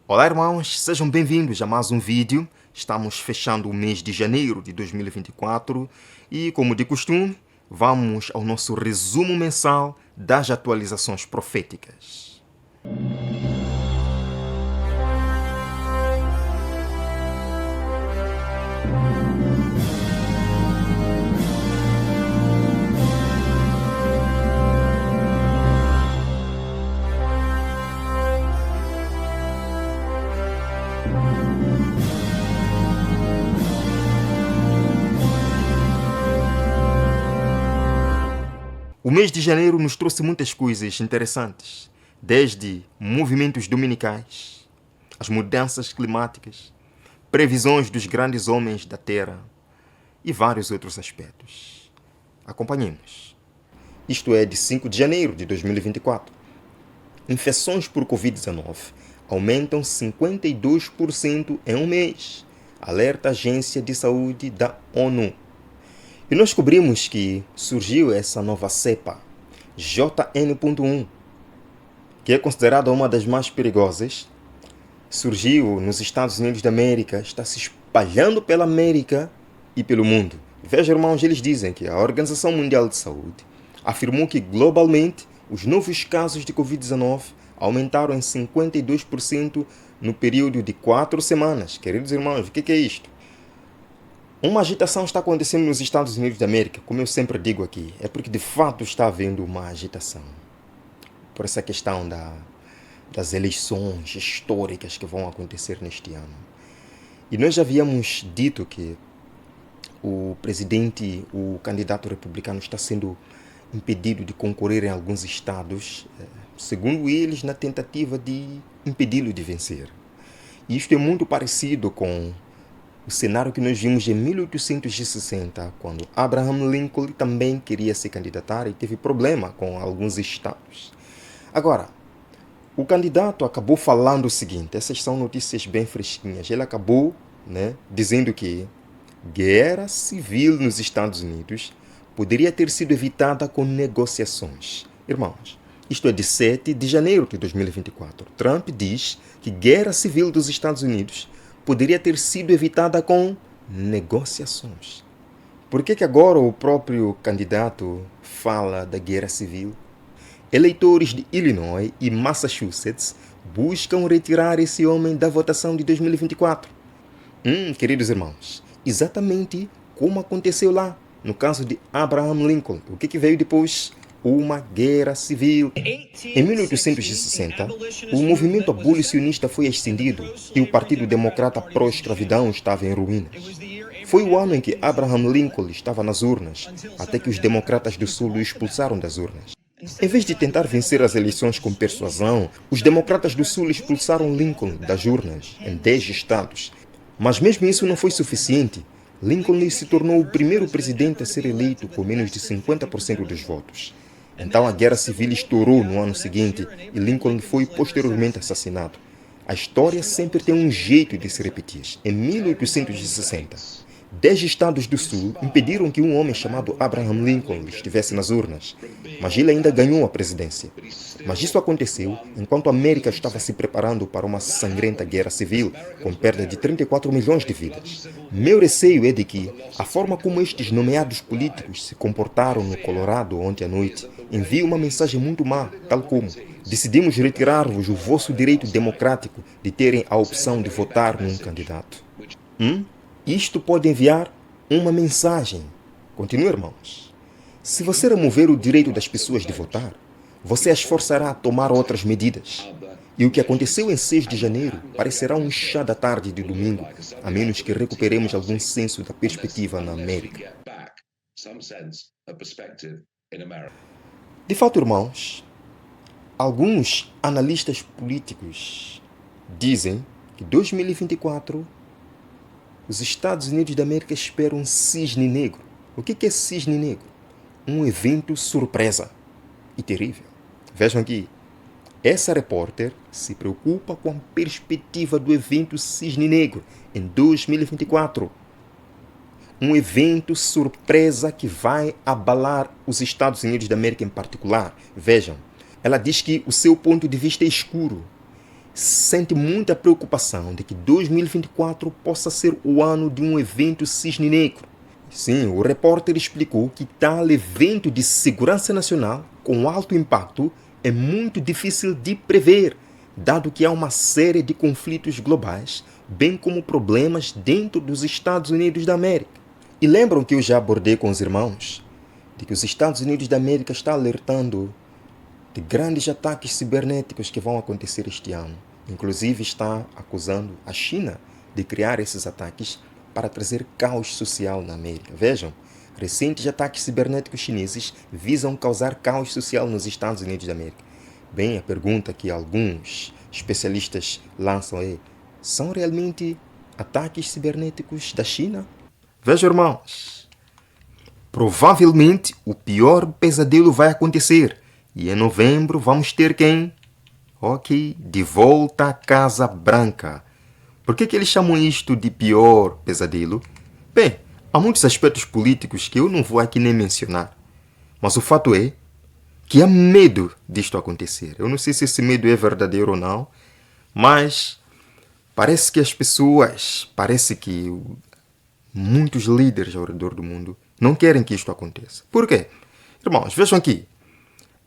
Olá, irmãos, sejam bem-vindos a mais um vídeo. Estamos fechando o mês de janeiro de 2024 e, como de costume, vamos ao nosso resumo mensal das atualizações proféticas. O mês de janeiro nos trouxe muitas coisas interessantes, desde movimentos dominicais, as mudanças climáticas, previsões dos grandes homens da Terra e vários outros aspectos. Acompanhemos. Isto é de 5 de janeiro de 2024. Infecções por Covid-19 aumentam 52% em um mês, alerta a Agência de Saúde da ONU. E nós descobrimos que surgiu essa nova cepa, JN.1, que é considerada uma das mais perigosas. Surgiu nos Estados Unidos da América, está se espalhando pela América e pelo mundo. Veja, irmãos, eles dizem que a Organização Mundial de Saúde afirmou que globalmente os novos casos de Covid-19 aumentaram em 52% no período de 4 semanas. Queridos irmãos, o que é isto? Uma agitação está acontecendo nos Estados Unidos da América, como eu sempre digo aqui, é porque de fato está havendo uma agitação. Por essa questão das eleições históricas que vão acontecer neste ano. E nós já havíamos dito que o candidato republicano está sendo impedido de concorrer em alguns estados, segundo eles, na tentativa de impedi-lo de vencer. E isto é muito parecido com o cenário que nós vimos em 1860, quando Abraham Lincoln também queria se candidatar e teve problema com alguns estados. Agora, o candidato acabou falando o seguinte, essas são notícias bem fresquinhas, ele acabou dizendo que guerra civil nos Estados Unidos poderia ter sido evitada com negociações. Irmãos, isto é de 7 de janeiro de 2024. Trump diz que guerra civil dos Estados Unidos poderia ter sido evitada com negociações. Por que agora o próprio candidato fala da guerra civil? Eleitores de Illinois e Massachusetts buscam retirar esse homem da votação de 2024. Queridos irmãos, exatamente como aconteceu lá, no caso de Abraham Lincoln. O que veio depois? Uma guerra civil. Em 1860, o movimento abolicionista foi extinguido e o Partido Democrata pró-escravidão estava em ruínas. Foi o ano em que Abraham Lincoln estava nas urnas, até que os democratas do Sul o expulsaram das urnas. Em vez de tentar vencer as eleições com persuasão, os democratas do Sul expulsaram Lincoln das urnas em 10 estados. Mas mesmo isso não foi suficiente. Lincoln se tornou o primeiro presidente a ser eleito com menos de 50% dos votos. Então a guerra civil estourou no ano seguinte e Lincoln foi posteriormente assassinado. A história sempre tem um jeito de se repetir. Em 1860, 10 estados do Sul impediram que um homem chamado Abraham Lincoln estivesse nas urnas, mas ele ainda ganhou a presidência. Mas isso aconteceu enquanto a América estava se preparando para uma sangrenta guerra civil, com perda de 34 milhões de vidas. Meu receio é de que a forma como estes nomeados políticos se comportaram no Colorado ontem à noite envie uma mensagem muito má, tal como: decidimos retirar-vos o vosso direito democrático de terem a opção de votar num candidato. Isto pode enviar uma mensagem. Continua, irmãos. Se você remover o direito das pessoas de votar, você as forçará a tomar outras medidas. E o que aconteceu em 6 de janeiro parecerá um chá da tarde de domingo, a menos que recuperemos algum senso da perspectiva na América. De fato, irmãos, alguns analistas políticos dizem que 2024 os Estados Unidos da América esperam um cisne negro. O que é cisne negro? Um evento surpresa e terrível. Vejam aqui, essa repórter se preocupa com a perspectiva do evento cisne negro em 2024. Um evento surpresa que vai abalar os Estados Unidos da América em particular. Vejam, ela diz que o seu ponto de vista é escuro sente muita preocupação de que 2024 possa ser o ano de um evento cisne negro. Sim, o repórter explicou que tal evento de segurança nacional com alto impacto é muito difícil de prever, dado que há uma série de conflitos globais, bem como problemas dentro dos Estados Unidos da América. E lembram que eu já abordei com os irmãos de que os Estados Unidos da América está alertando de grandes ataques cibernéticos que vão acontecer este ano. Inclusive está acusando a China de criar esses ataques para trazer caos social na América. Vejam, recentes ataques cibernéticos chineses visam causar caos social nos Estados Unidos da América. Bem, a pergunta que alguns especialistas lançam é: são realmente ataques cibernéticos da China? Vejam, irmãos, provavelmente o pior pesadelo vai acontecer. E em novembro vamos ter quem? Ok, de volta à Casa Branca. Por que eles chamam isto de pior pesadelo? Bem, há muitos aspectos políticos que eu não vou aqui nem mencionar. Mas o fato é que há medo disto acontecer. Eu não sei se esse medo é verdadeiro ou não, mas parece que muitos líderes ao redor do mundo não querem que isto aconteça. Por quê? Irmãos, vejam aqui.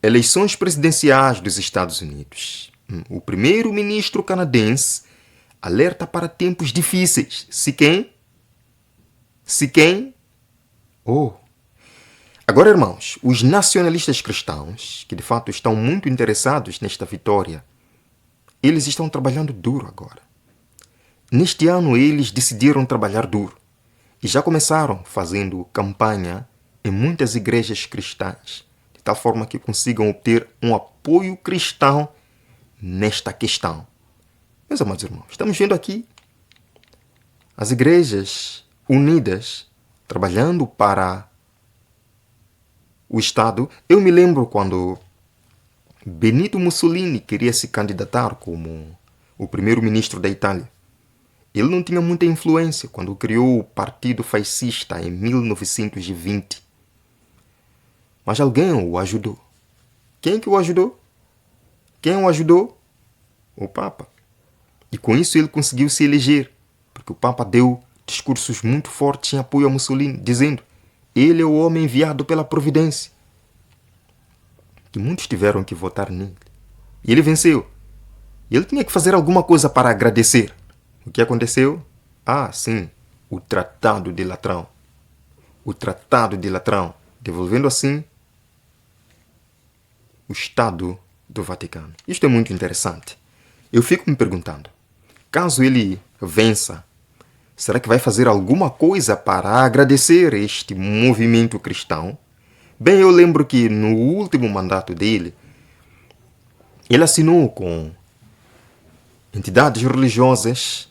Eleições presidenciais dos Estados Unidos. O primeiro-ministro canadense alerta para tempos difíceis. Se quem? Oh. Agora, irmãos, os nacionalistas cristãos, que de fato estão muito interessados nesta vitória, eles estão trabalhando duro agora. Neste ano, eles decidiram trabalhar duro e já começaram fazendo campanha em muitas igrejas cristãs, de tal forma que consigam obter um apoio cristão nesta questão. Meus amados irmãos, estamos vendo aqui as igrejas unidas, trabalhando para o Estado. Eu me lembro quando Benito Mussolini queria se candidatar como o primeiro-ministro da Itália. Ele não tinha muita influência quando criou o Partido Fascista em 1920. Mas alguém o ajudou. Quem que o ajudou? Quem o ajudou? O Papa. E com isso ele conseguiu se eleger, porque o Papa deu discursos muito fortes em apoio a Mussolini, dizendo: ele é o homem enviado pela providência. E muitos tiveram que votar nele. E ele venceu. E ele tinha que fazer alguma coisa para agradecer. O que aconteceu? Ah, sim, o Tratado de Latrão. O Tratado de Latrão, devolvendo assim o Estado do Vaticano. Isto é muito interessante. Eu fico me perguntando, caso ele vença, será que vai fazer alguma coisa para agradecer este movimento cristão? Bem, eu lembro que no último mandato dele, ele assinou com entidades religiosas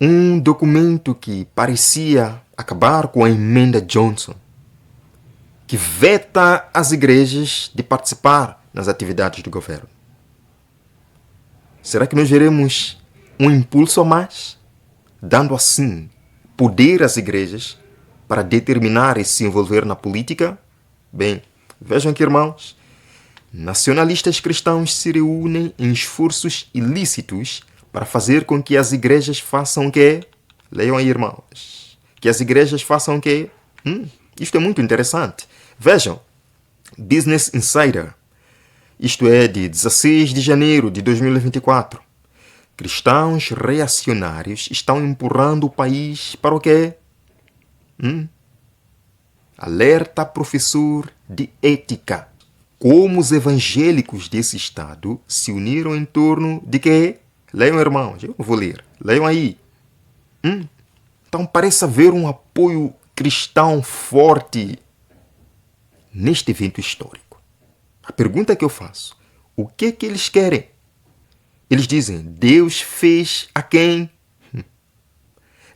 um documento que parecia acabar com a emenda Johnson, que veta as igrejas de participar nas atividades do governo. Será que nós veremos um impulso a mais, dando assim poder às igrejas para determinar e se envolver na política? Bem, vejam aqui, irmãos, nacionalistas cristãos se reúnem em esforços ilícitos para fazer com que as igrejas façam o quê? Leiam aí, irmãos. Que as igrejas façam o quê? Isto é muito interessante. Vejam, Business Insider. Isto é de 16 de janeiro de 2024. Cristãos reacionários estão empurrando o país para o quê? Alerta professor de ética. Como os evangélicos desse estado se uniram em torno de quê? Leiam, irmãos. Eu não vou ler. Leiam aí. Então parece haver um apoio cristão forte neste evento histórico. A pergunta que eu faço: o que é que eles querem? Eles dizem: Deus fez a quem?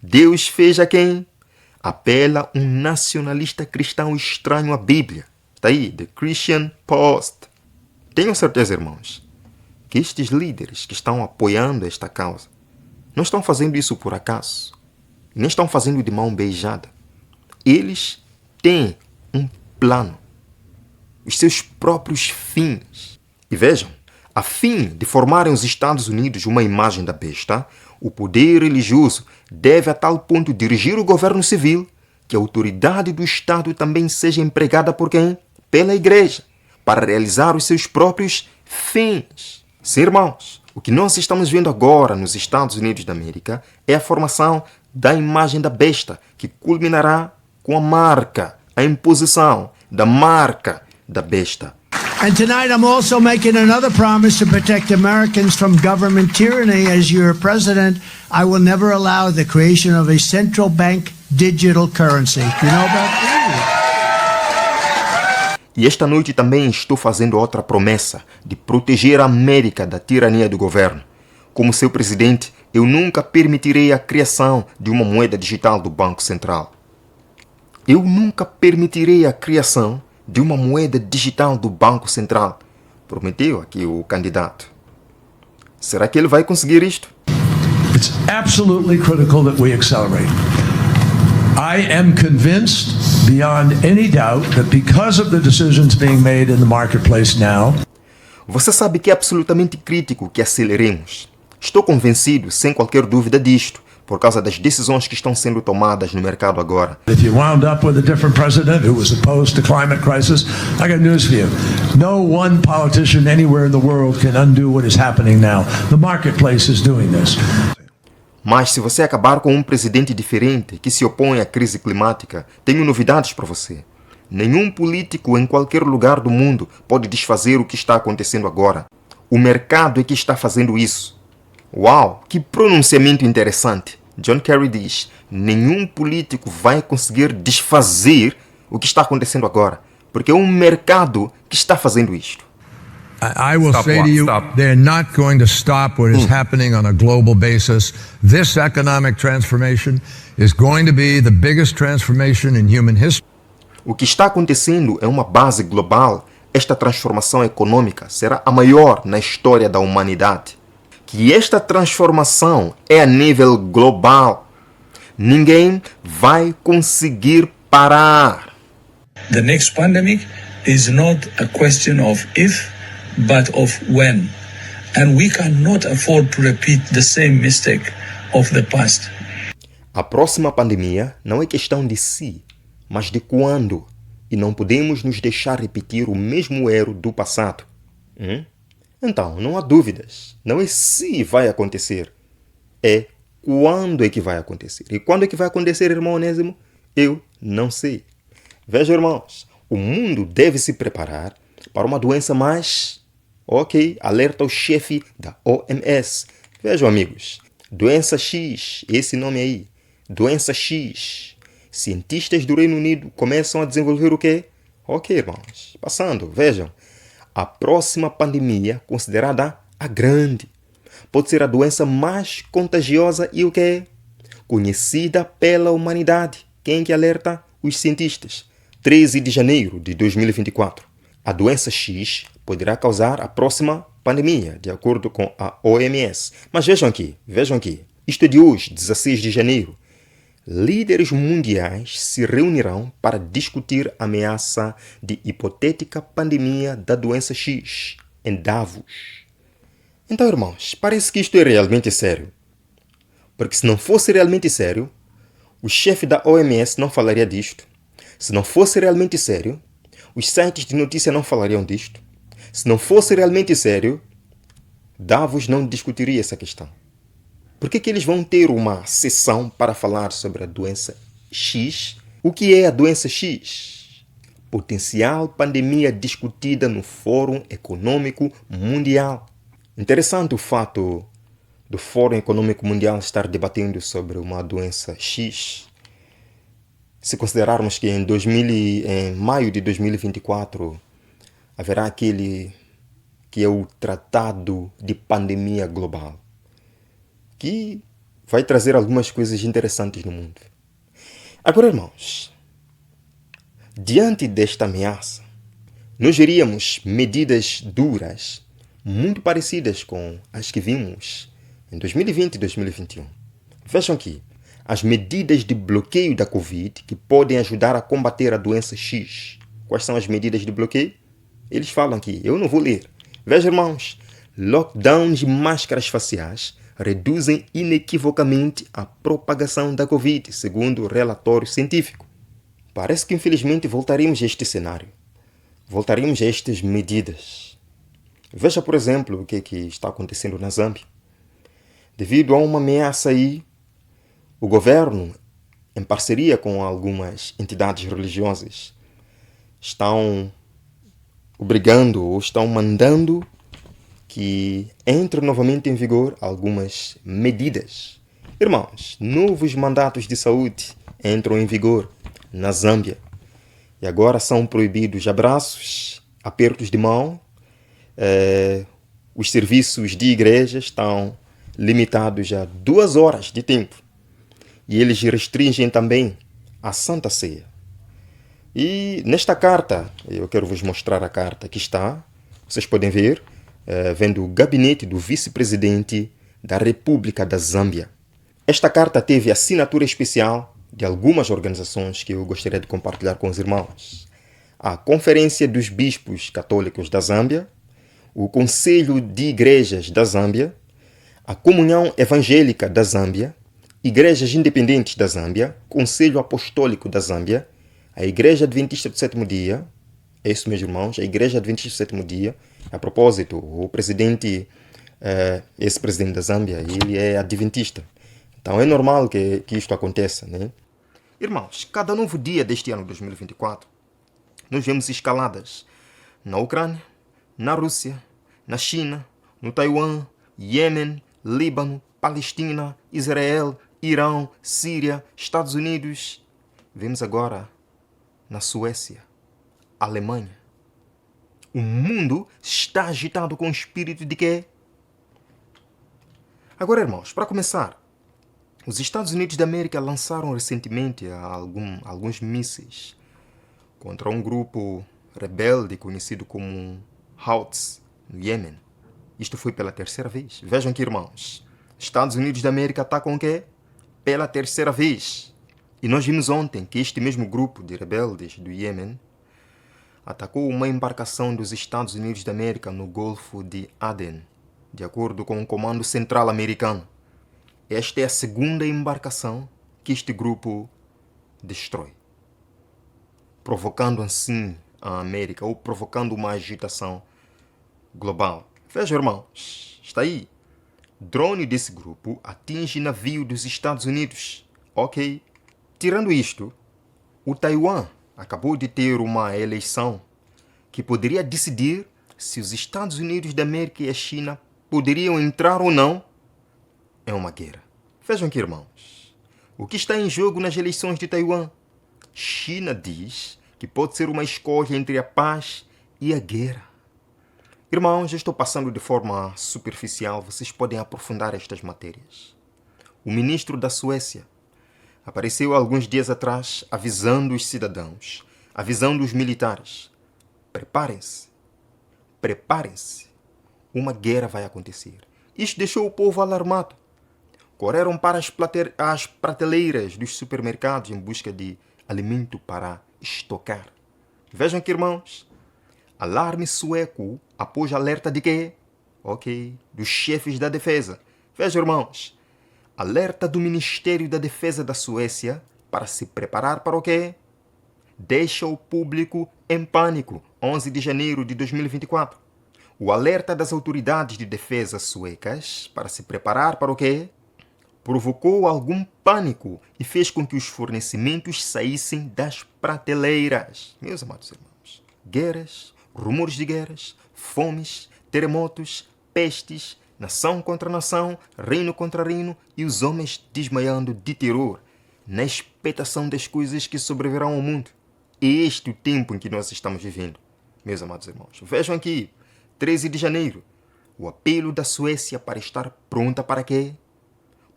Deus fez a quem? Apela um nacionalista cristão estranho à Bíblia. Está aí, The Christian Post. Tenho certeza, irmãos, que estes líderes que estão apoiando esta causa não estão fazendo isso por acaso, nem estão fazendo de mão beijada. Eles têm um plano, os seus próprios fins. E vejam, A fim de formarem os Estados Unidos uma imagem da besta, o poder religioso deve a tal ponto dirigir o governo civil que a autoridade do Estado também seja empregada por quem? Pela Igreja, para realizar os seus próprios fins. Sim, irmãos, o que nós estamos vendo agora nos Estados Unidos da América é a formação da imagem da besta, que culminará com a imposição da marca da besta. And tonight I'm also making another promise to protect Americans from government tyranny. As your president, I will never allow the creation of a central bank digital currency. Do you know about that? E esta noite também estou fazendo outra promessa de proteger a América da tirania do governo. Como seu presidente, eu nunca permitirei a criação de uma moeda digital do Banco Central. Eu nunca permitirei a criação de uma moeda digital do Banco Central. Prometeu aqui o candidato. Será que ele vai conseguir isto? It's absolutely critical that we accelerate. I am convinced beyond any doubt that because of the decisions being made in the marketplace now. Você sabe que é absolutamente crítico que aceleremos. Estou convencido, sem qualquer dúvida disto, por causa das decisões que estão sendo tomadas no mercado agora. If you wound up with a different president who was opposed to climate crisis, I got news for you. No one politician anywhere in the world can undo what is happening now. The marketplace is doing this. Mas se você acabar com um presidente diferente que se opõe à crise climática, tenho novidades para você. Nenhum político em qualquer lugar do mundo pode desfazer o que está acontecendo agora. O mercado é que está fazendo isso. Uau, que pronunciamento interessante. John Kerry diz, nenhum político vai conseguir desfazer o que está acontecendo agora, porque é um mercado que está fazendo isto. I will say to you, they're not going to stop what is happening on a global basis. This economic transformation is going to be the biggest transformation in human history. O que está acontecendo é uma base global. Esta transformação econômica será a maior na história da humanidade. Que esta transformação é a nível global. Ninguém vai conseguir parar. The next pandemic is not a question of if, but of when. And we cannot afford to repeat the same mistake of the past. A próxima pandemia não é questão de se, mas de quando. E não podemos nos deixar repetir o mesmo erro do passado. Então, não há dúvidas. Não é se vai acontecer. É quando é que vai acontecer. E quando é que vai acontecer, irmão Onésimo? Eu não sei. Veja, irmãos, o mundo deve se preparar para uma doença mais... Ok, alerta o chefe da OMS. Vejam, amigos, doença X, esse nome aí, doença X. Cientistas do Reino Unido começam a desenvolver o quê? Ok, irmãos, passando, vejam. A próxima pandemia, considerada a grande, pode ser a doença mais contagiosa e o quê? Conhecida pela humanidade. Quem que alerta? Os cientistas. 13 de janeiro de 2024. A doença X poderá causar a próxima pandemia, de acordo com a OMS. Mas vejam aqui. Isto é de hoje, 16 de janeiro. Líderes mundiais se reunirão para discutir a ameaça de hipotética pandemia da doença X em Davos. Então, irmãos, parece que isto é realmente sério. Porque se não fosse realmente sério, o chefe da OMS não falaria disto. Se não fosse realmente sério, os sites de notícia não falariam disto. Se não fosse realmente sério, Davos não discutiria essa questão. Por que eles vão ter uma sessão para falar sobre a doença X? O que é a doença X? Potencial pandemia discutida no Fórum Econômico Mundial. Interessante o fato do Fórum Econômico Mundial estar debatendo sobre uma doença X. Se considerarmos que em maio de 2024 haverá aquele que é o Tratado de Pandemia Global, que vai trazer algumas coisas interessantes no mundo. Agora, irmãos, diante desta ameaça, nós veríamos medidas duras, muito parecidas com as que vimos em 2020 e 2021. Vejam aqui, as medidas de bloqueio da Covid que podem ajudar a combater a doença X. Quais são as medidas de bloqueio? Eles falam aqui, eu não vou ler. Veja, irmãos, lockdowns e máscaras faciais reduzem inequivocamente a propagação da Covid, segundo o relatório científico. Parece que infelizmente voltaremos a este cenário. Voltaremos a estas medidas. Veja, por exemplo, o que está acontecendo na Zâmbia. Devido a uma ameaça aí, o governo, em parceria com algumas entidades religiosas, estão obrigando ou estão mandando que entre novamente em vigor algumas medidas. Irmãos, novos mandatos de saúde entram em vigor na Zâmbia. E agora são proibidos abraços, apertos de mão. Os serviços de igreja estão limitados a 2 horas de tempo. E eles restringem também a Santa Ceia. E nesta carta, eu quero vos mostrar a carta que está. Vocês podem ver, vem do gabinete do vice-presidente da República da Zâmbia. Esta carta teve assinatura especial de algumas organizações que eu gostaria de compartilhar com os irmãos. A Conferência dos Bispos Católicos da Zâmbia, o Conselho de Igrejas da Zâmbia, a Comunhão Evangélica da Zâmbia, Igrejas Independentes da Zâmbia, Conselho Apostólico da Zâmbia, a Igreja Adventista do Sétimo Dia, é isso, meus irmãos, a Igreja Adventista do Sétimo Dia. A propósito, o presidente, esse presidente da Zâmbia, ele é adventista. Então é normal que isto aconteça, né? Irmãos, cada novo dia deste ano 2024, nós vemos escaladas na Ucrânia, na Rússia, na China, no Taiwan, Iêmen, Líbano, Palestina, Israel, Irão, Síria, Estados Unidos. Vemos agora na Suécia, Alemanha. O mundo está agitado com o espírito de quê? Agora, irmãos, para começar, os Estados Unidos da América lançaram recentemente alguns mísseis contra um grupo rebelde conhecido como Houthis, no Iêmen. Isto foi pela 3ª vez. Vejam aqui, irmãos. Estados Unidos da América atacam o quê? Pela 3ª vez. E nós vimos ontem que este mesmo grupo de rebeldes do Iêmen atacou uma embarcação dos Estados Unidos da América no Golfo de Aden, de acordo com o Comando Central Americano. Esta é a 2ª embarcação que este grupo destrói, provocando assim a América, ou provocando uma agitação global. Vejam, irmãos, está aí. Drone desse grupo atinge navio dos Estados Unidos. Ok. Tirando isto, o Taiwan acabou de ter uma eleição que poderia decidir se os Estados Unidos da América e a China poderiam entrar ou não em uma guerra. Vejam aqui, irmãos. O que está em jogo nas eleições de Taiwan? China diz que pode ser uma escolha entre a paz e a guerra. Irmãos, eu estou passando de forma superficial. Vocês podem aprofundar estas matérias. O ministro da Suécia apareceu alguns dias atrás avisando os cidadãos, avisando os militares. Preparem-se. Preparem-se. Uma guerra vai acontecer. Isto deixou o povo alarmado. Correram para as prateleiras dos supermercados em busca de alimento para estocar. Vejam aqui, irmãos. Alarme sueco após alerta de quê? Ok. Dos chefes da defesa. Vejam, irmãos. Alerta do Ministério da Defesa da Suécia para se preparar para o quê? Deixa o público em pânico. 11 de janeiro de 2024. O alerta das autoridades de defesa suecas para se preparar para o quê? Provocou algum pânico e fez com que os fornecimentos saíssem das prateleiras. Meus amados irmãos, guerras, rumores de guerras, fomes, terremotos, pestes, nação contra nação, reino contra reino e os homens desmaiando de terror na expectação das coisas que sobrevirão ao mundo. É este o tempo em que nós estamos vivendo, meus amados irmãos. Vejam aqui, 13 de janeiro, o apelo da Suécia para estar pronta para quê?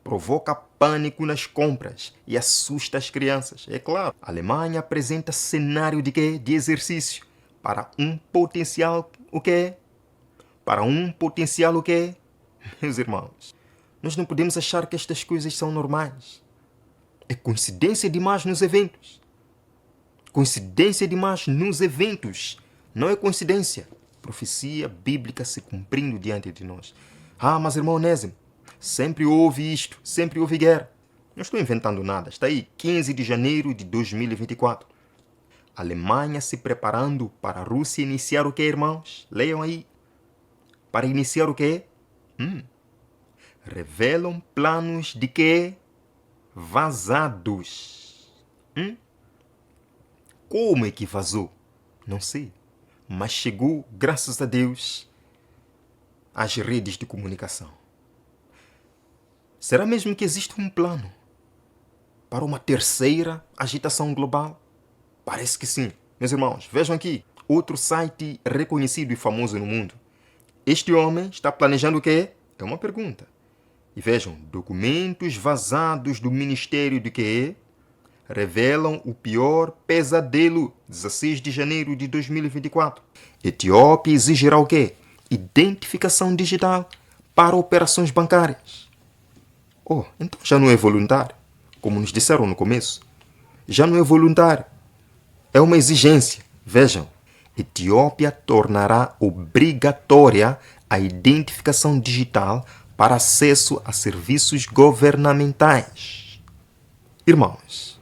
Provoca pânico nas compras e assusta as crianças. É claro, a Alemanha apresenta cenário de quê? De exercício para um potencial o quê? Para um potencial o quê? Meus irmãos, nós não podemos achar que estas coisas são normais. É coincidência demais nos eventos. Coincidência demais nos eventos. Não é coincidência. profecia bíblica se cumprindo diante de nós. Ah, mas irmão Onésimo, sempre houve isto, sempre houve guerra. Não estou inventando nada. Está aí, 15 de janeiro de 2024. Alemanha se preparando para a Rússia iniciar o quê, irmãos? Leiam aí. Para iniciar o quê? Revelam planos de quê? Vazados. Como é que vazou? Não sei. Mas chegou, graças a Deus, às redes de comunicação. Será mesmo que existe um plano para uma terceira agitação global? Parece que sim. Meus irmãos, vejam aqui. Outro site reconhecido e famoso no mundo. Este homem está planejando o quê? É uma pergunta. E vejam, documentos vazados do Ministério de quê? Revelam o pior pesadelo. 16 de janeiro de 2024. Etiópia exigirá o quê? Identificação digital para operações bancárias. Oh, então já não é voluntário, como nos disseram no começo. Já não é voluntário. É uma exigência. Vejam, Etiópia tornará obrigatória a identificação digital para acesso a serviços governamentais. Irmãos,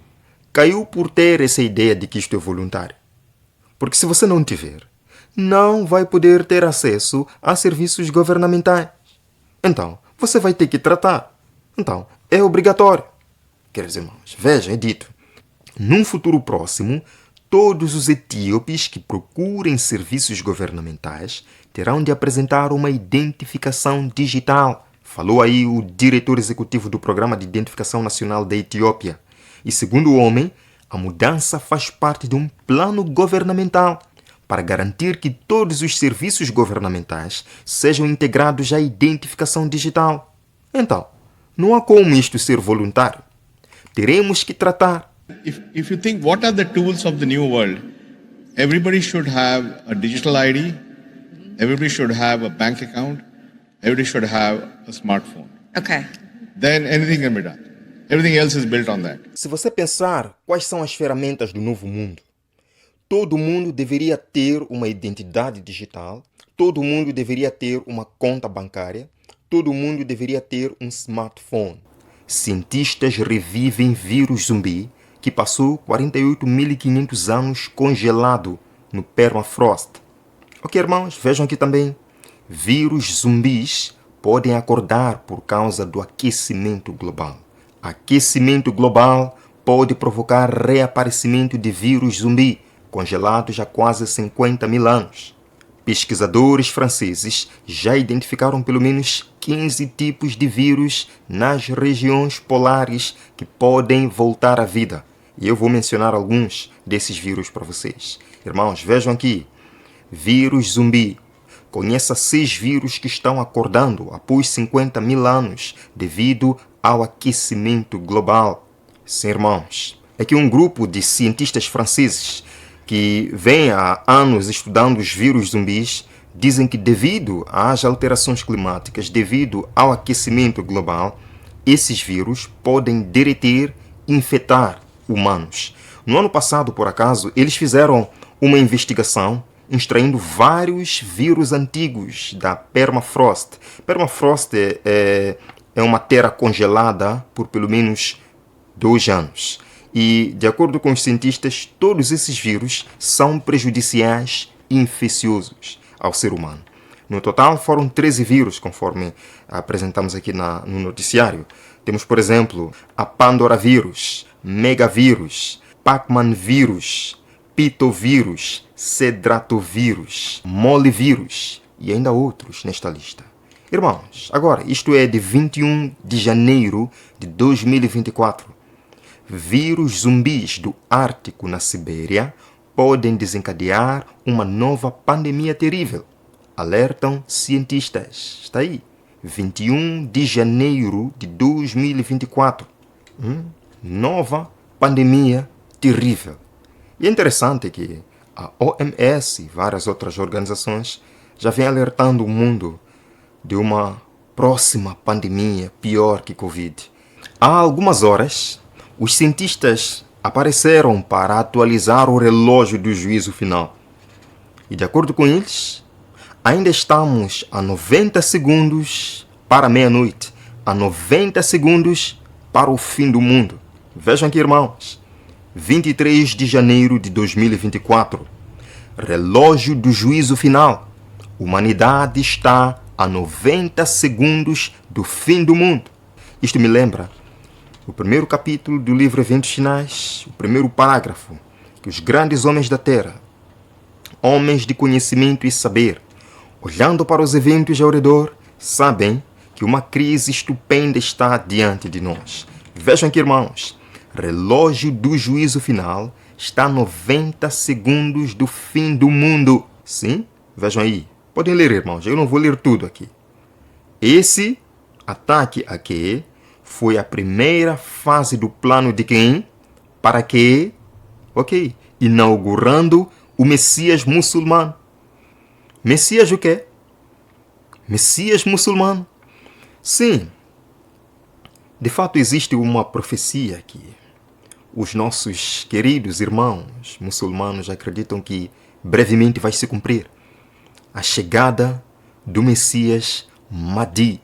caiu por ter essa ideia de que isto é voluntário. Porque se você não tiver, não vai poder ter acesso a serviços governamentais. Então, você vai ter que tratar. Então, é obrigatório. Queridos irmãos, vejam, é dito. Num futuro próximo, todos os etíopes que procurem serviços governamentais terão de apresentar uma identificação digital. Falou aí o diretor executivo do Programa de Identificação Nacional da Etiópia. E segundo o homem, a mudança faz parte de um plano governamental para garantir que todos os serviços governamentais sejam integrados à identificação digital. Então, não há como isto ser voluntário. Teremos que tratar. If you think what are the tools of the new world, everybody should have a digital ID, everybody should have a bank account, everybody should have a smartphone. Okay. Then anything can be done. Everything else is built on that. Se você pensar quais são as ferramentas do novo mundo, todo mundo deveria ter uma identidade digital, todo mundo deveria ter uma conta bancária, todo mundo deveria ter um smartphone. Cientistas revivem vírus zumbi que passou 48.500 anos congelado no permafrost. Ok, irmãos, vejam aqui também. Vírus zumbis podem acordar por causa do aquecimento global. Aquecimento global pode provocar reaparecimento de vírus zumbi congelados há quase 50.000 anos. Pesquisadores franceses já identificaram pelo menos 15 tipos de vírus nas regiões polares que podem voltar à vida. E eu vou mencionar alguns desses vírus para vocês. Irmãos, vejam aqui. Vírus zumbi. Conheça 6 vírus que estão acordando após 50.000 anos devido ao aquecimento global. Sim, irmãos. É que um grupo de cientistas franceses que vem há anos estudando os vírus zumbis, dizem que devido às alterações climáticas, devido ao aquecimento global, esses vírus podem derreter e infectar humanos. No ano passado, por acaso, eles fizeram uma investigação extraindo vários vírus antigos da permafrost. Permafrost é uma terra congelada por pelo menos 2 anos. E, de acordo com os cientistas, todos esses vírus são prejudiciais e infecciosos ao ser humano. No total, foram 13 vírus, conforme apresentamos aqui no noticiário. Temos, por exemplo, a Pandora vírus, Megavírus, Pacman vírus, Pitovírus, Cedratovírus, Molivírus e ainda outros nesta lista. Irmãos, agora, isto é de 21 de janeiro de 2024. Vírus zumbis do Ártico na Sibéria podem desencadear uma nova pandemia terrível. Alertam cientistas. Está aí. 21 de janeiro de 2024. Nova pandemia terrível. E é interessante que a OMS e várias outras organizações já vêm alertando o mundo de uma próxima pandemia pior que Covid. Há algumas horas, os cientistas apareceram para atualizar o relógio do juízo final. E de acordo com eles, Ainda estamos a 90 segundos para meia-noite, a 90 segundos para o fim do mundo. Vejam aqui, irmãos. 23 de janeiro de 2024. Relógio do juízo final. Humanidade está a 90 segundos do fim do mundo. Isto me lembra o primeiro capítulo do livro Eventos Finais, o primeiro parágrafo, que os grandes homens da Terra, homens de conhecimento e saber, olhando para os eventos ao redor, sabem que uma crise estupenda está diante de nós. Vejam aqui, irmãos, relógio do juízo final está a 90 segundos do fim do mundo. Sim? Vejam aí. Podem ler, irmãos, eu não vou ler tudo aqui. Esse ataque aqui foi a primeira fase do plano de quem? Para que? Ok. Inaugurando o Messias muçulmano. Messias o quê? Messias muçulmano. Sim. De fato, existe uma profecia aqui. Os nossos queridos irmãos muçulmanos acreditam que brevemente vai se cumprir a chegada do Messias Mahdi.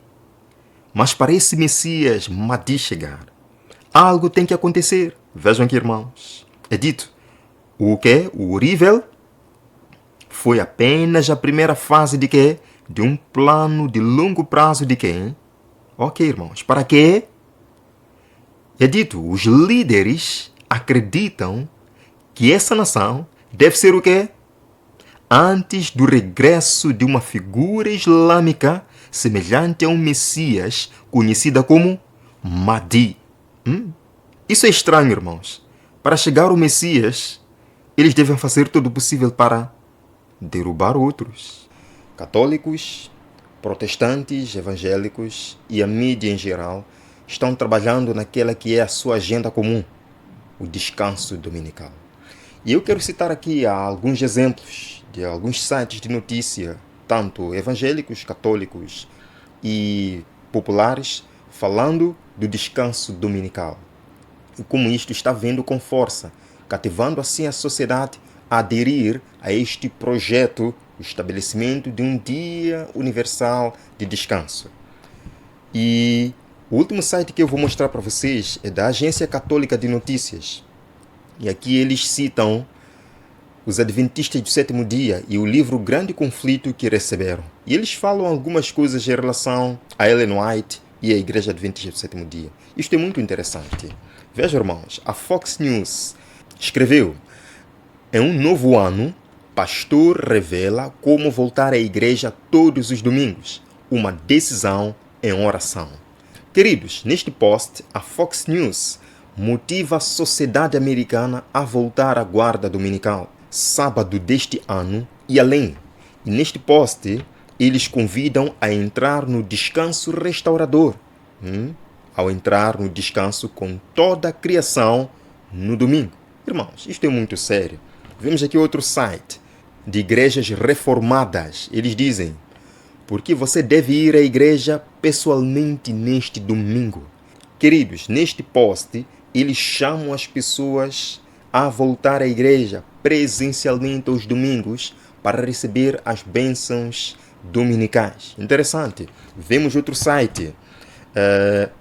Mas para esse Messias Mahdi chegar, algo tem que acontecer. Vejam aqui, irmãos. É dito, o quê? O horrível foi apenas a primeira fase de quê? De um plano de longo prazo de quem? Ok, irmãos. Para quê? É dito, os líderes acreditam que essa nação deve ser o quê? Antes do regresso de uma figura islâmica semelhante a um Messias conhecida como Mahdi. Isso é estranho, irmãos. Para chegar ao Messias, eles devem fazer todo o possível para derrubar outros. Católicos, protestantes, evangélicos e a mídia em geral estão trabalhando naquela que é a sua agenda comum, o descanso dominical. E eu quero citar aqui alguns exemplos de alguns sites de notícia, tanto evangélicos, católicos e populares, falando do descanso dominical. E como isto está vindo com força, cativando assim a sociedade a aderir a este projeto, o estabelecimento de um dia universal de descanso. E o último site que eu vou mostrar para vocês é da Agência Católica de Notícias. E aqui eles citam os Adventistas do Sétimo Dia e o livro Grande Conflito que receberam. E eles falam algumas coisas em relação a Ellen White e a Igreja Adventista do Sétimo Dia. Isto é muito interessante. Vejam, irmãos, a Fox News escreveu: em um novo ano, pastor revela como voltar à igreja todos os domingos. Uma decisão em oração. Queridos, neste post, a Fox News motiva a sociedade americana a voltar à guarda dominical, sábado deste ano e além. E neste post, eles convidam a entrar no descanso restaurador. Ao entrar no descanso com toda a criação no domingo. Irmãos, isto é muito sério. Vemos aqui outro site de igrejas reformadas. Eles dizem: porque você deve ir à igreja pessoalmente neste domingo. Queridos, neste post, eles chamam as pessoas a voltar à igreja presencialmente aos domingos para receber as bênçãos dominicais. Interessante. Vemos outro site,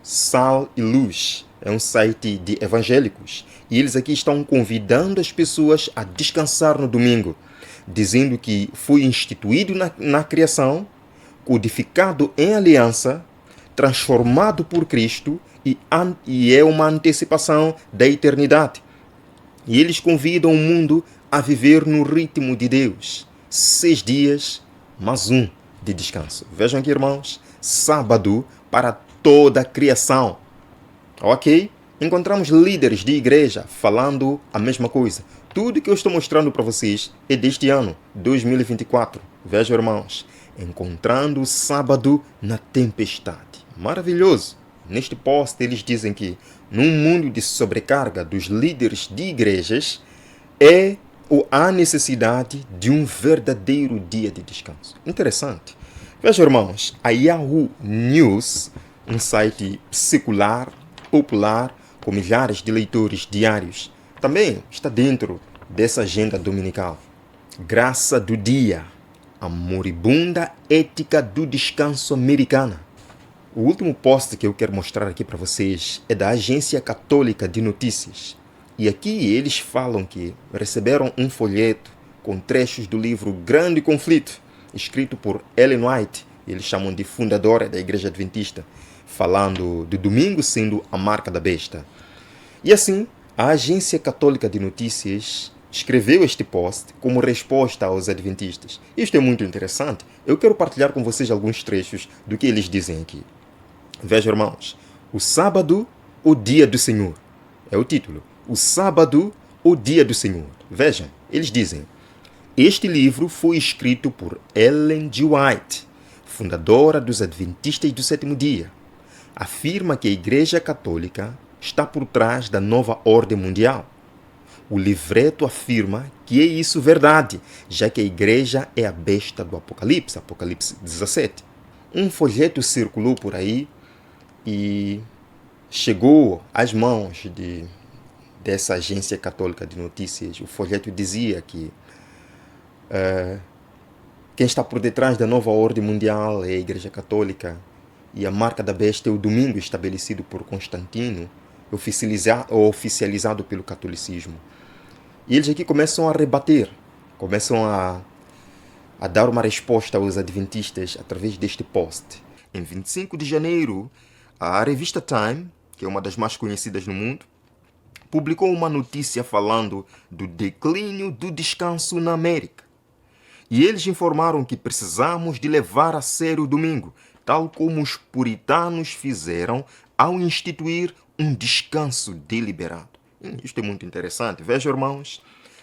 Sal e Luz. É um site de evangélicos. E eles aqui estão convidando as pessoas a descansar no domingo, dizendo que foi instituído na criação, codificado em aliança, transformado por Cristo e é uma antecipação da eternidade. E eles convidam o mundo a viver no ritmo de Deus. 6 dias, mais um de descanso. Vejam aqui, irmãos, sábado para toda a criação. Ok? Encontramos líderes de igreja falando a mesma coisa. Tudo que eu estou mostrando para vocês é deste ano, 2024. Vejam, irmãos, encontrando o sábado na tempestade. Maravilhoso! Neste post eles dizem que num mundo de sobrecarga dos líderes de igrejas há necessidade de um verdadeiro dia de descanso. Interessante. Vejam, irmãos, a Yahoo News, um site secular, popular, com milhares de leitores diários, também está dentro dessa agenda dominical. Graça do dia. A moribunda ética do descanso americana. O último post que eu quero mostrar aqui para vocês é da Agência Católica de Notícias. E aqui eles falam que receberam um folheto com trechos do livro Grande Conflito, escrito por Ellen White, eles chamam de fundadora da Igreja Adventista, falando do domingo sendo a marca da besta. E assim, a Agência Católica de Notícias escreveu este post como resposta aos adventistas. Isto é muito interessante. Eu quero partilhar com vocês alguns trechos do que eles dizem aqui. Vejam, irmãos. O sábado, o dia do Senhor. É o título. O sábado, o dia do Senhor. Vejam, eles dizem: este livro foi escrito por Ellen G. White, fundadora dos Adventistas do Sétimo Dia. Afirma que a Igreja Católica está por trás da nova ordem mundial. O livreto afirma que é isso verdade, já que a Igreja é a besta do Apocalipse, Apocalipse 17. Um folheto circulou por aí e chegou às mãos dessa Agência Católica de Notícias. O folheto dizia que quem está por detrás da nova ordem mundial é a Igreja Católica e a marca da besta é o domingo estabelecido por Constantino, oficializado pelo catolicismo. E eles aqui começam a rebater, começam a dar uma resposta aos adventistas através deste post. Em 25 de janeiro, a revista Time, que é uma das mais conhecidas no mundo, publicou uma notícia falando do declínio do descanso na América. E eles informaram que precisamos de levar a sério o domingo, tal como os puritanos fizeram ao instituir um descanso deliberado. Isto é muito interessante. Vejam, irmãos,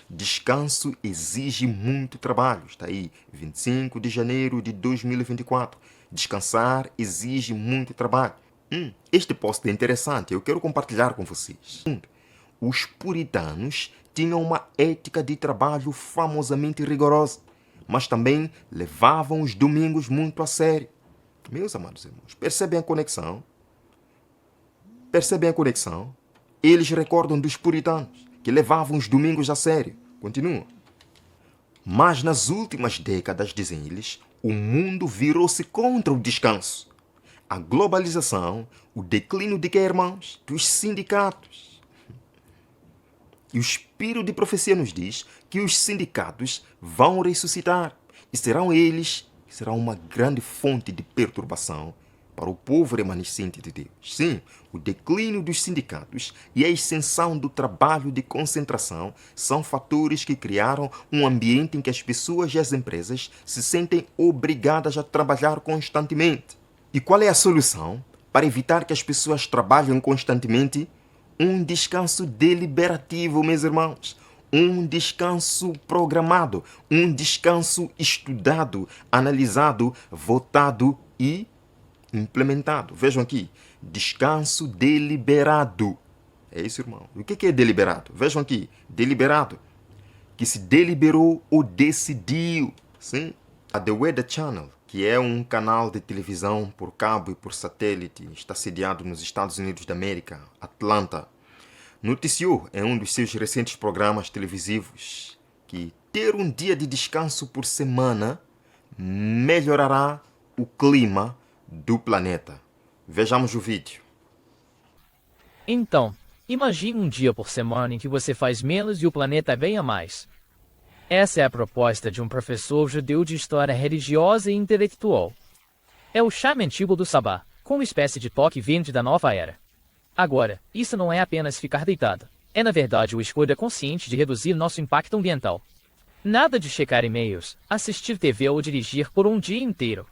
descanso exige muito trabalho. Está aí, 25 de janeiro de 2024. Descansar exige muito trabalho. Este post é interessante, eu quero compartilhar com vocês. Os puritanos tinham uma ética de trabalho famosamente rigorosa, mas também levavam os domingos muito a sério. Meus amados irmãos, percebem a conexão? Percebem a conexão? Eles recordam dos puritanos, que levavam os domingos a sério. Continuam. Mas nas últimas décadas, dizem eles, o mundo virou-se contra o descanso. A globalização, o declínio de quê, irmãos? Dos sindicatos. E o Espírito de Profecia nos diz que os sindicatos vão ressuscitar e serão eles que serão uma grande fonte de perturbação para o povo remanescente de Deus. Sim, o declínio dos sindicatos e a extensão do trabalho de concentração são fatores que criaram um ambiente em que as pessoas e as empresas se sentem obrigadas a trabalhar constantemente. E qual é a solução para evitar que as pessoas trabalhem constantemente? Um descanso deliberativo, meus irmãos. Um descanso programado, um descanso estudado, analisado, votado e implementado. Vejam aqui, descanso deliberado. É isso, irmão. O que é deliberado? Vejam aqui, deliberado. Que se deliberou ou decidiu. Sim. A The Weather Channel, que é um canal de televisão por cabo e por satélite, está sediado nos Estados Unidos da América, Atlanta, noticiou em um dos seus recentes programas televisivos que ter um dia de descanso por semana melhorará o clima do planeta. Vejamos o vídeo. Então, imagine um dia por semana em que você faz menos e o planeta ganha mais. Essa é a proposta de um professor judeu de história religiosa e intelectual. É o chame antigo do Sabá, com uma espécie de toque verde da nova era. Agora, isso não é apenas ficar deitado. É na verdade uma escolha consciente de reduzir nosso impacto ambiental. Nada de checar e-mails, assistir TV ou dirigir por um dia inteiro.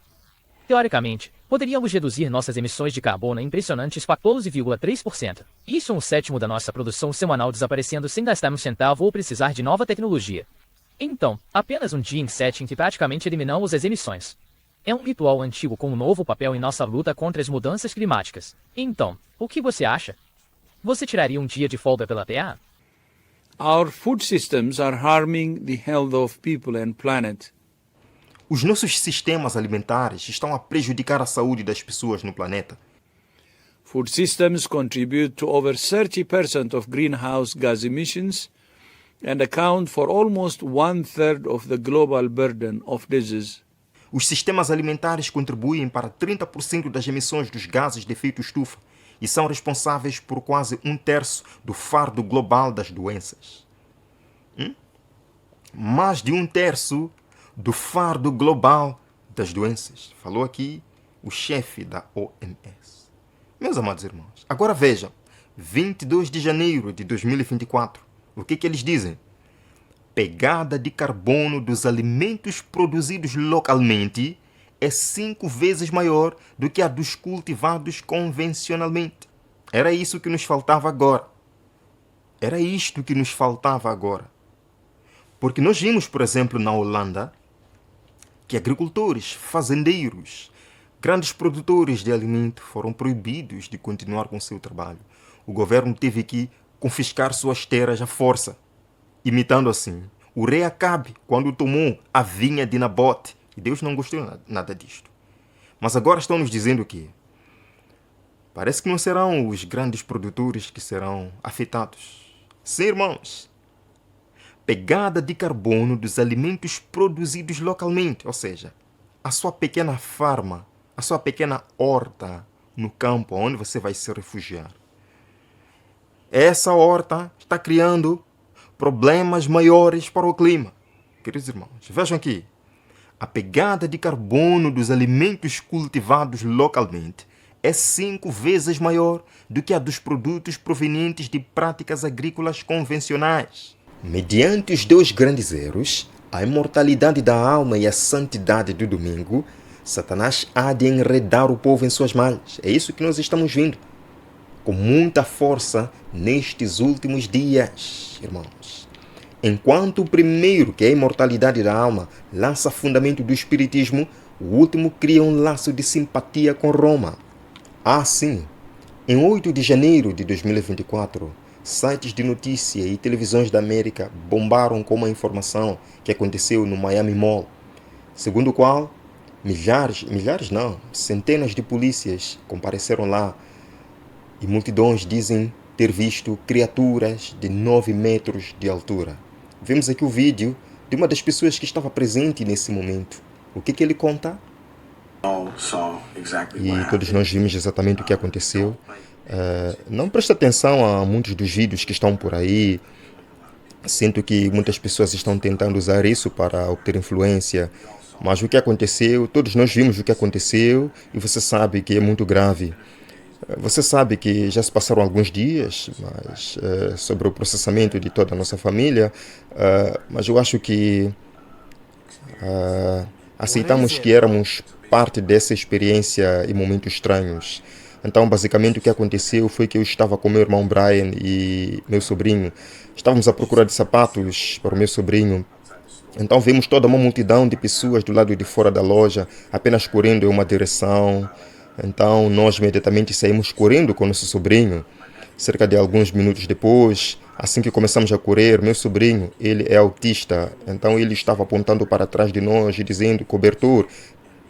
Teoricamente, poderíamos reduzir nossas emissões de carbono a impressionantes 14,3%. Isso é um sétimo da nossa produção semanal desaparecendo sem gastar um centavo ou precisar de nova tecnologia. Então, apenas um dia em 7 em que praticamente eliminamos as emissões. É um ritual antigo com um novo papel em nossa luta contra as mudanças climáticas. Então, o que você acha? Você tiraria um dia de folga pela Terra? Our food systems are harming the health of people and planet. Os nossos sistemas alimentares estão a prejudicar a saúde das pessoas no planeta. Food systems contribute to over 30% of greenhouse gas emissions and account for almost 1/3 of the global burden of disease. Os sistemas alimentares contribuem para 30% das emissões dos gases de efeito estufa e são responsáveis por quase 1/3 do fardo global das doenças. Mais de 1/3 do fardo global das doenças. Falou aqui o chefe da OMS. Meus amados irmãos, agora vejam, 22 de janeiro de 2024, o que eles dizem? Pegada de carbono dos alimentos produzidos localmente é 5 vezes maior do que a dos cultivados convencionalmente. Era isso que nos faltava agora. Era isto que nos faltava agora. Porque nós vimos, por exemplo, na Holanda, que agricultores, fazendeiros, grandes produtores de alimento foram proibidos de continuar com seu trabalho. O governo teve que confiscar suas terras à força, imitando assim o rei Acabe quando tomou a vinha de Nabote. E Deus não gostou nada disto. Mas agora estão nos dizendo que parece que não serão os grandes produtores que serão afetados. Sim, irmãos. Pegada de carbono dos alimentos produzidos localmente, ou seja, a sua pequena farma, a sua pequena horta no campo onde você vai se refugiar. Essa horta está criando problemas maiores para o clima. Queridos irmãos, vejam aqui. A pegada de carbono dos alimentos cultivados localmente é 5 vezes maior do que a dos produtos provenientes de práticas agrícolas convencionais. Mediante os 2 grandes erros, a imortalidade da alma e a santidade do domingo, Satanás há de enredar o povo em suas malhas. É isso que nós estamos vendo com muita força nestes últimos dias, irmãos. Enquanto o primeiro, que é a imortalidade da alma, lança fundamento do espiritismo, o último cria um laço de simpatia com Roma. Sim, em 8 de janeiro de 2024, sites de notícia e televisões da América bombaram com uma informação que aconteceu no Miami Mall, segundo o qual centenas de polícias compareceram lá e multidões dizem ter visto criaturas de 9 metros de altura. Vemos aqui o vídeo de uma das pessoas que estava presente nesse momento. O que ele conta? E todos nós vimos exatamente o que aconteceu. Não presta atenção a muitos dos vídeos que estão por aí. Sinto que muitas pessoas estão tentando usar isso para obter influência. Mas o que aconteceu, todos nós vimos o que aconteceu e você sabe que é muito grave. Você sabe que já se passaram alguns dias sobre o processamento de toda a nossa família, mas eu acho que aceitamos que éramos parte dessa experiência e momentos estranhos. Então, basicamente, o que aconteceu foi que eu estava com meu irmão Brian e meu sobrinho. Estávamos à procura de sapatos para o meu sobrinho. Então, vimos toda uma multidão de pessoas do lado de fora da loja, apenas correndo em uma direção. Então, nós imediatamente saímos correndo com nosso sobrinho. Cerca de alguns minutos depois, assim que começamos a correr, meu sobrinho, ele é autista. Então, ele estava apontando para trás de nós e dizendo cobertor,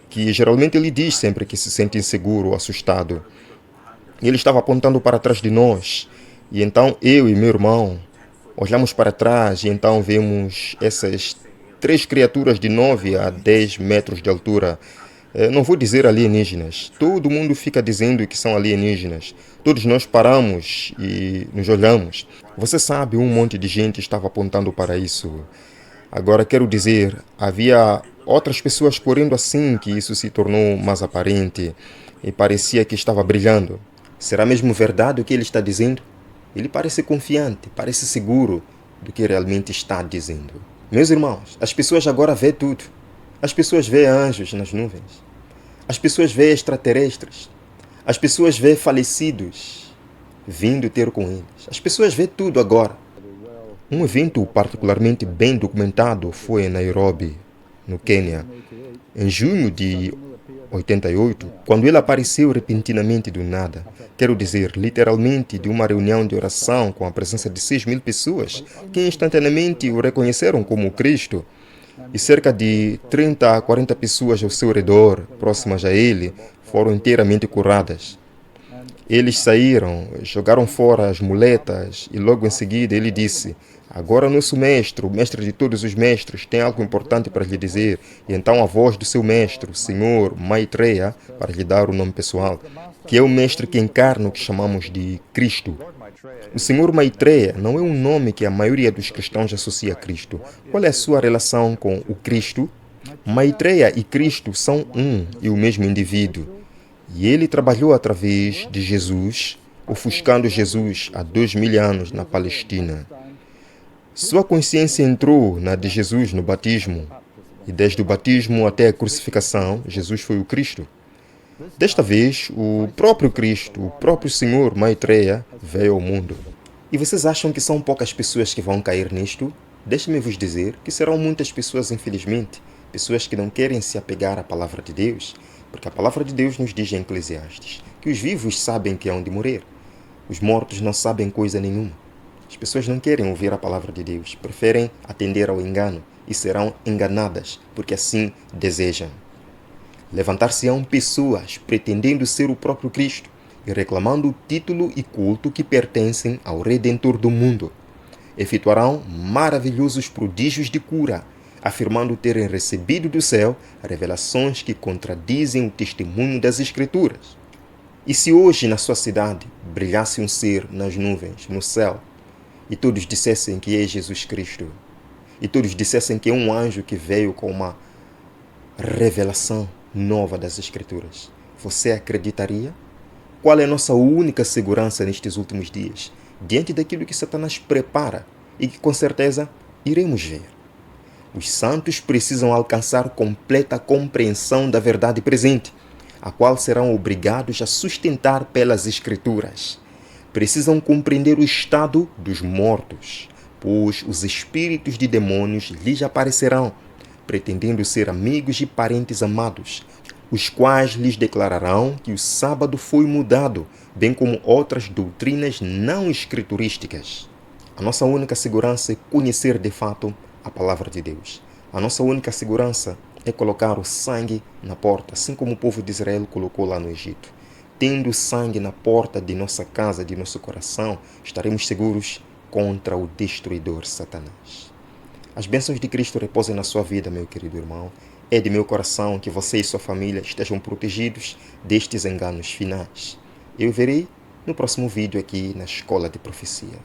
que geralmente ele diz sempre que se sente inseguro ou assustado. Ele estava apontando para trás de nós. E então, eu e meu irmão olhamos para trás e então vemos essas 3 criaturas de 9 a 10 metros de altura. Não vou dizer alienígenas. Todo mundo fica dizendo que são alienígenas. Todos nós paramos e nos olhamos. Você sabe, um monte de gente estava apontando para isso. Agora, quero dizer, havia outras pessoas correndo assim que isso se tornou mais aparente e parecia que estava brilhando. Será mesmo verdade o que ele está dizendo? Ele parece confiante, parece seguro do que realmente está dizendo. Meus irmãos, as pessoas agora veem tudo. As pessoas veem anjos nas nuvens. As pessoas veem extraterrestres. As pessoas veem falecidos vindo ter com eles. As pessoas veem tudo agora. Um evento particularmente bem documentado foi em Nairobi, no Quênia, em junho de 88, quando ele apareceu repentinamente do nada. Quero dizer, literalmente, de uma reunião de oração com a presença de 6.000 pessoas que instantaneamente o reconheceram como Cristo. E cerca de 30 a 40 pessoas ao seu redor, próximas a ele, foram inteiramente curadas. Eles saíram, jogaram fora as muletas e logo em seguida ele disse: agora nosso mestre, o mestre de todos os mestres, tem algo importante para lhe dizer. E então a voz do seu mestre, o senhor Maitreya, para lhe dar o nome pessoal, que é o mestre que encarna o que chamamos de Cristo. O senhor Maitreya não é um nome que a maioria dos cristãos associa a Cristo. Qual é a sua relação com o Cristo? Maitreya e Cristo são um e o mesmo indivíduo. E ele trabalhou através de Jesus, ofuscando Jesus há 2000 anos na Palestina. Sua consciência entrou na de Jesus no batismo. E desde o batismo até a crucificação, Jesus foi o Cristo. Desta vez, o próprio Cristo, o próprio Senhor Maitreya, veio ao mundo. E vocês acham que são poucas pessoas que vão cair nisto? Deixe-me vos dizer que serão muitas pessoas, infelizmente, pessoas que não querem se apegar à palavra de Deus, porque a palavra de Deus nos diz em Eclesiastes que os vivos sabem que hão de morrer, os mortos não sabem coisa nenhuma. As pessoas não querem ouvir a palavra de Deus, preferem atender ao engano e serão enganadas, porque assim desejam. Levantar-se-ão pessoas pretendendo ser o próprio Cristo e reclamando o título e culto que pertencem ao Redentor do mundo. Efetuarão maravilhosos prodígios de cura, afirmando terem recebido do céu revelações que contradizem o testemunho das Escrituras. E se hoje na sua cidade brilhasse um ser nas nuvens, no céu, e todos dissessem que é Jesus Cristo, e todos dissessem que é um anjo que veio com uma revelação nova das Escrituras, você acreditaria? Qual é a nossa única segurança nestes últimos dias, diante daquilo que Satanás prepara e que com certeza iremos ver? Os santos precisam alcançar completa compreensão da verdade presente, a qual serão obrigados a sustentar pelas Escrituras. Precisam compreender o estado dos mortos, pois os espíritos de demônios lhes aparecerão, pretendendo ser amigos e parentes amados, os quais lhes declararão que o sábado foi mudado, bem como outras doutrinas não escriturísticas. A nossa única segurança é conhecer de fato a palavra de Deus. A nossa única segurança é colocar o sangue na porta, assim como o povo de Israel colocou lá no Egito. Tendo sangue na porta de nossa casa, de nosso coração, estaremos seguros contra o destruidor Satanás. As bênçãos de Cristo repousem na sua vida, meu querido irmão. É de meu coração que você e sua família estejam protegidos destes enganos finais. Eu verei no próximo vídeo aqui na Escola de Profecia.